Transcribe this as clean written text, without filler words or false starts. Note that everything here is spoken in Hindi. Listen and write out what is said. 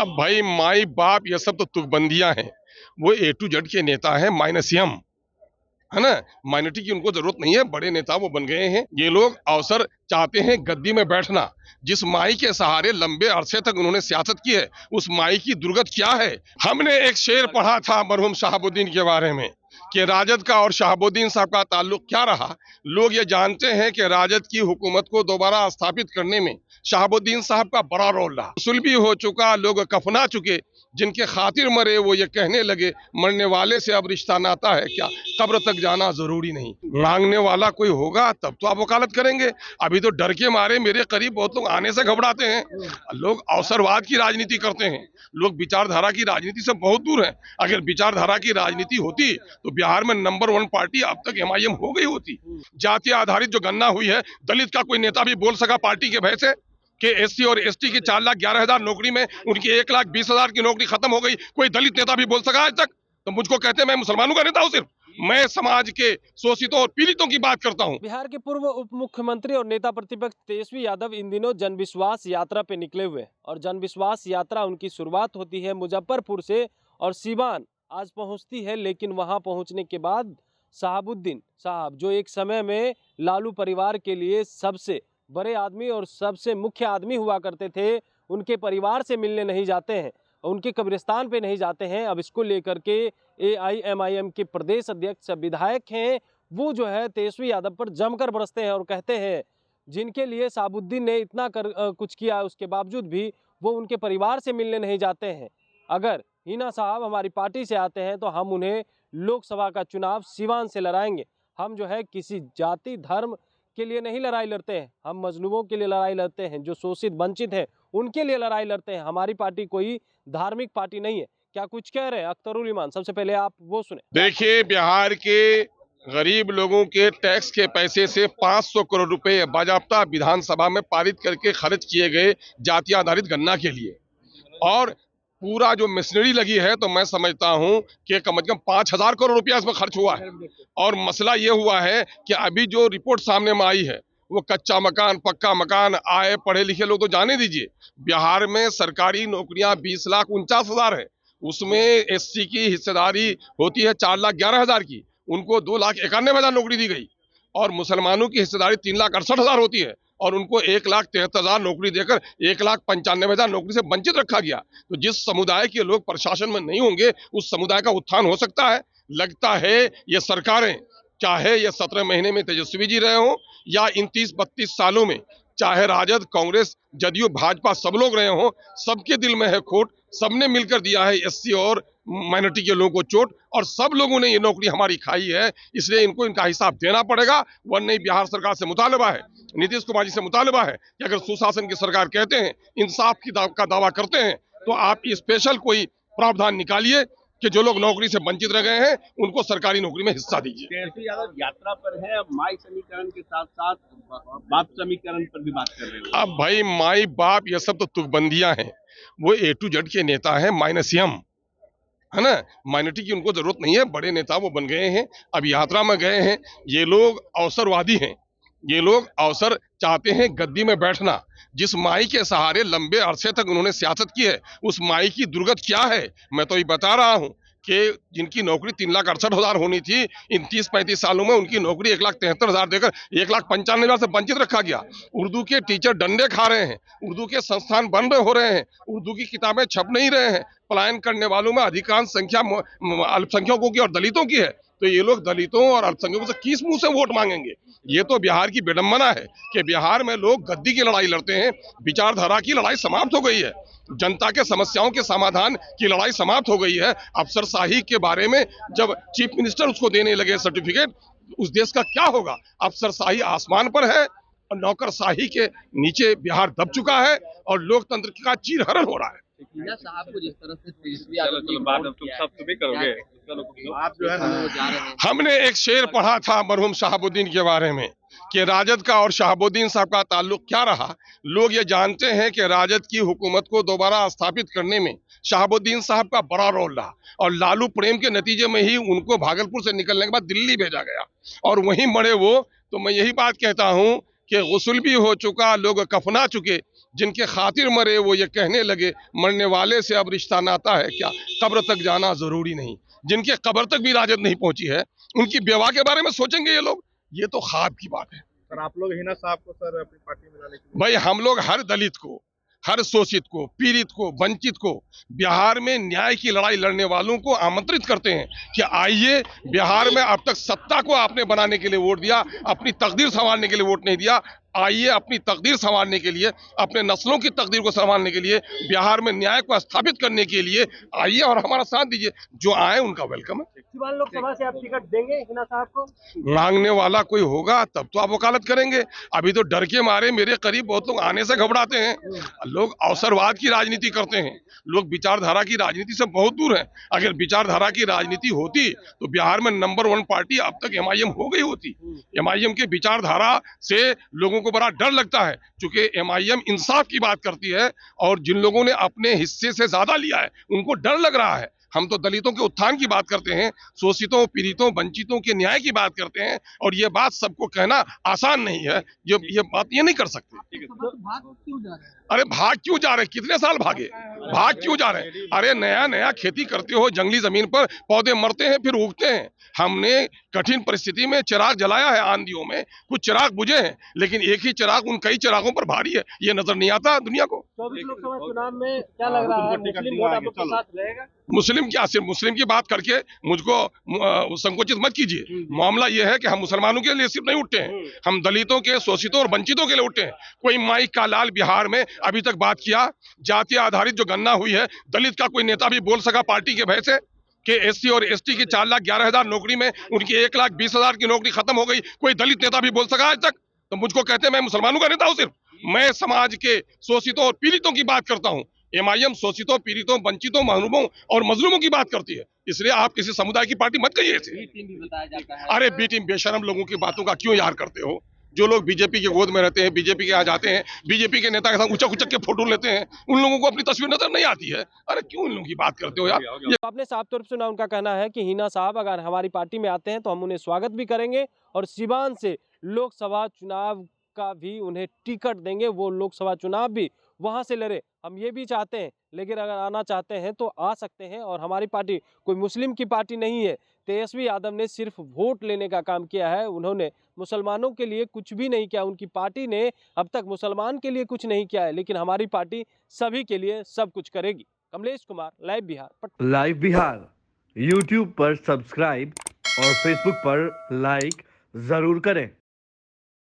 अब भाई माई बाप ये सब तो तुकबंदियां हैं। वो ए टू जेड के नेता हैं माइनस यम, है ना। माइनॉरिटी की उनको जरूरत नहीं है, बड़े नेता वो बन गए हैं। ये लोग अवसर चाहते हैं गद्दी में बैठना। जिस माई के सहारे लंबे अरसे तक उन्होंने सियासत की है, उस माई की दुर्गत क्या है। हमने एक शेर पढ़ा था मरहूम शहाबुद्दीन के बारे में कि राजद का और शहाबुद्दीन साहब का ताल्लुक क्या रहा। लोग ये जानते हैं कि राजद की हुकूमत को दोबारा स्थापित करने में शहाबुद्दीन साहब का बड़ा रोल रहा। वसूल भी हो चुका, लोग कफना चुके। जिनके खातिर मरे वो ये कहने लगे मरने वाले से अब रिश्ता नाता है क्या, कब्र तक जाना जरूरी नहीं। मांगने वाला कोई होगा तब तो आप वकालत करेंगे। अभी तो डर के मारे मेरे करीब बहुत लोग आने से घबराते हैं। लोग अवसरवाद की राजनीति करते हैं, लोग विचारधारा की राजनीति से बहुत दूर हैं। अगर विचारधारा की राजनीति होती तो बिहार में नंबर 1 पार्टी अब तक MIM हो गई होती। जाति आधारित जो गणना हुई है, दलित का कोई नेता भी बोल सका पार्टी के भय से कि SC और ST की 4,11,000 नौकरी में उनकी 1,20,000 की नौकरी खत्म हो गई। कोई दलित नेता भी बोल सका आज तक? तो मुझको कहते हैं मैं मुसलमानों का नेता हूं? सिर्फ मैं समाज के शोषितों और पीड़ितों की बात करता हूं। बिहार के पूर्व उप मुख्यमंत्री और नेता प्रतिपक्ष तेजस्वी यादव इन दिनों जनविश्वास यात्रा पे निकले हुए और जनविश्वास यात्रा उनकी शुरुआत होती है मुजफ्फरपुर से और सीवान आज पहुंचती है। लेकिन वहां पहुंचने के बाद शहाबुद्दीन साहब, जो एक समय में लालू परिवार के लिए सबसे बड़े आदमी और सबसे मुख्य आदमी हुआ करते थे, उनके परिवार से मिलने नहीं जाते हैं, उनके कब्रिस्तान पे नहीं जाते हैं। अब इसको लेकर के AIMIM के प्रदेश अध्यक्ष विधायक हैं, वो जो है तेजस्वी यादव पर जमकर बरसते हैं और कहते हैं जिनके लिए शहाबुद्दीन ने इतना कुछ किया, उसके बावजूद भी वो उनके परिवार से मिलने नहीं जाते हैं। अगर हिना साहब हमारी पार्टी से आते हैं तो हम उन्हें लोकसभा का चुनाव सीवान से लड़ाएंगे। हम जो है किसी जाति धर्म के लिए नहीं लड़ाई लड़ते हैं, हम मजलूमों के लिए लड़ाई लड़ते हैं, जो शोषित वंचित हैं उनके लिए लड़ाई लड़ते हैं। हमारी पार्टी कोई धार्मिक पार्टी नहीं है। क्या कुछ कह रहे हैं अख्तरुल ईमान? सबसे पहले आप वो सुने। देखिए, बिहार के गरीब लोगों के टैक्स के पैसे से 500 करोड़ रुपए बाजाप्ता विधानसभा में पारित करके खर्च किए गए जाति आधारित गणना के लिए, और पूरा जो मशीनरी लगी है तो मैं समझता हूं कि कम से कम 5,000 करोड़ रुपया इसमें खर्च हुआ है। और मसला ये हुआ है कि अभी जो रिपोर्ट सामने में आई है वो कच्चा मकान, पक्का मकान, आए पढ़े लिखे लोग तो जाने दीजिए। बिहार में सरकारी नौकरियां 20,49,000 है, उसमें SC की हिस्सेदारी होती है 4,11,000 की, उनको 2,91,000 नौकरी दी गई। और मुसलमानों की हिस्सेदारी 3,68,000 होती है और उनको 1,73,000 नौकरी देकर 1,95,000 नौकरी से वंचित रखा गया। तो जिस समुदाय के लोग प्रशासन में नहीं होंगे उस समुदाय का उत्थान हो सकता है? लगता है ये सरकारें, चाहे ये 17 महीने में तेजस्वी जी रहे हों या इन 30-32 सालों में चाहे राजद, कांग्रेस, जदयू, भाजपा सब लोग रहे हों, सबके दिल में है खोट। सबने मिलकर दिया है SC और माइनॉरिटी के लोगों को चोट, और सब लोगों ने ये नौकरी हमारी खाई है, इसलिए इनको इनका हिसाब देना पड़ेगा। वरना बिहार सरकार से मुतालबा है, नीतीश कुमार जी से मुतालबा है कि अगर सुशासन की सरकार कहते हैं, इंसाफ का दावा करते हैं, तो आप स्पेशल कोई प्रावधान निकालिए कि जो लोग नौकरी से वंचित रह गए हैं उनको सरकारी नौकरी में हिस्सा दीजिए। तेजस्वी यादव यात्रा पर है, माई समीकरण के साथ साथ बाप समीकरण पर भी बात कर रहे हैं। अब भाई माई बाप ये सब तो तुकबंदियां हैं। वो A to Z के नेता हैं माइनस यम, है ना। माइनॉरिटी की उनको जरूरत नहीं है, बड़े नेता वो बन गए हैं, अब यात्रा में गए हैं। ये लोग अवसरवादी हैं, ये लोग अवसर चाहते हैं गद्दी में बैठना। जिस माई के सहारे लंबे अरसे तक उन्होंने सियासत की है, उस माई की दुर्गत क्या है। मैं तो ये बता रहा हूं कि जिनकी नौकरी 3,68,000 होनी थी, इन 30-35 सालों में उनकी नौकरी 1,73,000 देकर 1,95,000 से वंचित रखा गया। उर्दू के टीचर डंडे खा रहे हैं, उर्दू के संस्थान बंद हो रहे हैं, उर्दू की किताबें छप नहीं रहे हैं। पलायन करने वालों में अधिकांश संख्या अल्पसंख्यकों की और दलितों की है। तो ये लोग दलितों और अल्पसंख्यकों से किस मुंह से वोट मांगेंगे? ये तो बिहार की विडंबना है कि बिहार में लोग गद्दी की लड़ाई लड़ते हैं, विचारधारा की लड़ाई समाप्त हो गई है, जनता के समस्याओं के समाधान की लड़ाई समाप्त हो गई है। अफसरशाही के बारे में जब चीफ मिनिस्टर उसको देने लगे सर्टिफिकेट, उस देश का क्या होगा? अफसरशाही आसमान पर है और नौकरशाही के नीचे बिहार दब चुका है और लोकतंत्र का चीरहरण हो रहा है। साहब को जिस तरह से तेजस्वी करोगे, आप जो है जा रहे हैं। हमने एक शेर पढ़ा था मरहूम शहाबुद्दीन के बारे में कि राजद का और शहाबुद्दीन साहब का ताल्लुक क्या रहा। लोग ये जानते हैं कि राजद की हुकूमत को दोबारा स्थापित करने में शहाबुद्दीन साहब का बड़ा रोल रहा, और लालू प्रेम के नतीजे में ही उनको भागलपुर से निकलने के बाद दिल्ली भेजा गया और वहीं मरे वो। तो मैं यही बात कहता हूं कि गुस्ल भी हो चुका, लोग कफना चुके। जिनके खातिर मरे वो ये कहने लगे, मरने वाले से अब रिश्ता नाता है क्या, कब्र तक जाना जरूरी नहीं। जिनके कब्र तक भी राजद नहीं पहुंची है, उनकी बेवा के बारे में सोचेंगे ये लोग? ये तो ख्वाब की बात है। सर आप लोग हिना साहब को सर अपनी पार्टी में लाने के लिए भाई हम लोग हर दलित को, हर शोषित को, पीड़ित को, वंचित को, बिहार में न्याय की लड़ाई लड़ने वालों को आमंत्रित करते हैं कि आइए, बिहार में अब तक सत्ता को आपने बनाने के लिए वोट दिया, अपनी तकदीर संवारने के लिए वोट नहीं दिया। आइए अपनी तकदीर संवारने के लिए, अपने नस्लों की तकदीर को संवारने के लिए, बिहार में न्याय को स्थापित करने के लिए आइए और हमारा साथ दीजिए। जो आए उनका वेलकम है। सीवान लोकसभा से आप टिकट देंगे हिना साहब को? मांगने वाला कोई होगा तब तो आप वकालत करेंगे। अभी तो डर के मारे मेरे करीब बहुत लोग आने से घबराते हैं। लोग अवसरवाद की राजनीति करते हैं, लोग विचारधारा की राजनीति से बहुत दूर हैं। अगर विचारधारा की राजनीति होती तो बिहार में नंबर 1 पार्टी अब तक एमआईएम हो गई होती। एमआईएम के विचारधारा से लोगों को बड़ा डर लगता है, क्योंकि एमआईएम इंसाफ की बात करती है और जिन लोगों ने अपने हिस्से से ज्यादा लिया है उनको डर लग रहा है। हम तो दलितों के उत्थान की बात करते हैं, शोषितों, पीड़ितों, वंचितों के न्याय की बात करते हैं, और ये बात सबको कहना आसान नहीं है। ये बात ये नहीं कर सकते। अरे भाग क्यों जा रहे? कितने साल भागे? भाग क्यों जा रहे? अरे नया नया खेती करते हो, जंगली जमीन पर पौधे मरते हैं फिर उगते हैं। हमने कठिन परिस्थिति में चिराग जलाया है, आंधियों में कुछ चिराग बुझे हैं, लेकिन एक ही चिराग उन कई चिरागों पर भारी है, ये नजर नहीं आता दुनिया को। 24 लोकसभा चुनाव में क्या लग रहा है, मुस्लिम वोट आप लोग के साथ रहेगा? मुस्लिम क्या, सिर्फ मुस्लिम की बात करके मुझको संकोचित मत कीजिए। मामला यह है कि हम मुसलमानों के लिए सिर्फ नहीं उठते हैं, हम दलितों के, शोषितों और वंचितों के लिए उठते हैं। कोई माई का लाल बिहार में अभी तक बात किया? जातीय आधारित जो गणना हुई है, दलित का कोई नेता भी बोल सका पार्टी के भय से कि एससी और एसटी की 4,11,000 नौकरी में उनकी 1,20,000 की नौकरी खत्म हो गई? कोई दलित नेता भी बोल सका आज तक? तो मुझको कहते हैं मैं मुसलमानों का नेता हूं? सिर्फ मैं समाज के शोषितों और पीड़ितों की बात करता हूं। एमआईएम शोषितों, पीड़ितों, वंचितों, महरूमों और मजलूमों की बात करती है। इसलिए आप किसी समुदाय की पार्टी मत कहिए इसे। अरे बी टीम, बेशरम लोगों की बातों का क्यों यार करते हो? जो लोग बीजेपी के गोद में रहते हैं, बीजेपी के यहाँ जाते हैं, बीजेपी के नेता के साथ उचक उचक के फोटो लेते हैं, उन लोगों को अपनी तस्वीर नजर नहीं आती है। अरे क्यों इन लोगों की बात करते हो यार? आपने साफ तौर पर सुना, उनका कहना है कि हिना साहब अगर हमारी पार्टी में आते हैं तो हम उन्हें स्वागत भी करेंगे और सीवान से लोकसभा चुनाव का भी उन्हें टिकट देंगे, वो लोकसभा चुनाव भी वहां से लड़े। हम ये भी चाहते हैं, लेकिन अगर आना चाहते हैं तो आ सकते हैं। और हमारी पार्टी कोई मुस्लिम की पार्टी नहीं है। तेजस्वी यादव ने सिर्फ वोट लेने का काम किया है, उन्होंने मुसलमानों के लिए कुछ भी नहीं किया। उनकी पार्टी ने अब तक मुसलमान के लिए कुछ नहीं किया है, लेकिन हमारी पार्टी सभी के लिए सब कुछ करेगी। Kamlesh Kumar, live Bihar, Patna. Live Bihar YouTube पर सब्सक्राइब और फेसबुक पर लाइक जरूर करें।